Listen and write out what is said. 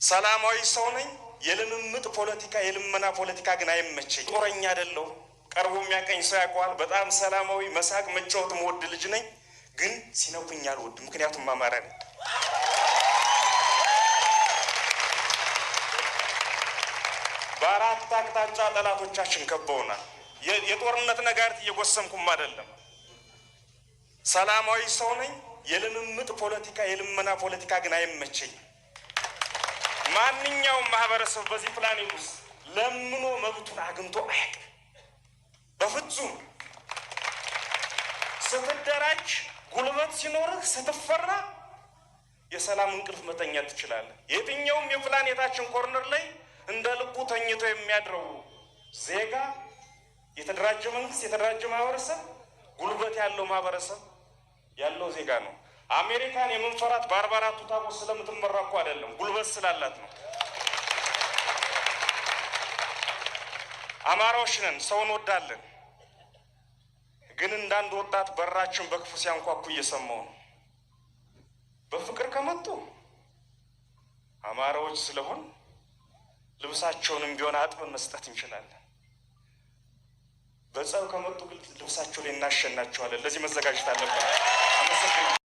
ሰላማዊ ሰው ነኝ። የልምምጥ ፖለቲካ የልመና ፖለቲካ ግን አይመቸኝ። ጦረኛ አይደለሁም። ቀርቦ የሚያቀኝ ሰው ያውቀዋል። በጣም ሰላማዊ መሳቅ መጫወት የምወድ ልጅ ነኝ። ግን ሲነኩኝ አልወድም። ምክንያቱም አማራ ነኝ። በአራት አቅጣጫ ጠላቶቻችን ከበውናል። የጦርነት ነጋሪት እየጎሰምኩም አይደለም። ሰላማዊ ሰው ነኝ። የልምምጥ ፖለቲካ የልመና ፖለቲካ ግን አይመቸኝ። ማንኛውም ማህበረሰብ በዚህ ፕላኔት ውስጥ ለምኖ መብቱን አግኝቶ አያውቅም። በፍጹም ስትደራጅ ጉልበት ሲኖርህ ስትፈራ የሰላም እንቅልፍ መተኛት ትችላለህ። የትኛውም የፕላኔታችን ኮርነር ላይ እንደ ልቡ ተኝቶ የሚያድረው ዜጋ የተደራጀ መንግስት፣ የተደራጀ ማህበረሰብ፣ ጉልበት ያለው ማህበረሰብ ያለው ዜጋ ነው። አሜሪካን የምንፈራት በ44ቱ ታቦት ስለምትመራ እኮ አይደለም፣ ጉልበት ስላላት ነው። አማራዎች ነን፣ ሰው እንወዳለን። ግን እንዳንድ ወጣት በራችን በክፉ ሲያንኳኩ እየሰማው ነው። በፍቅር ከመጡ አማራዎች ስለሆን ልብሳቸውንም ቢሆን አጥበን መስጠት እንችላለን። በጸብ ከመጡ ልብሳቸው ላይ እናሸናቸዋለን። ለዚህ መዘጋጀት አለብን። አመሰግናለሁ።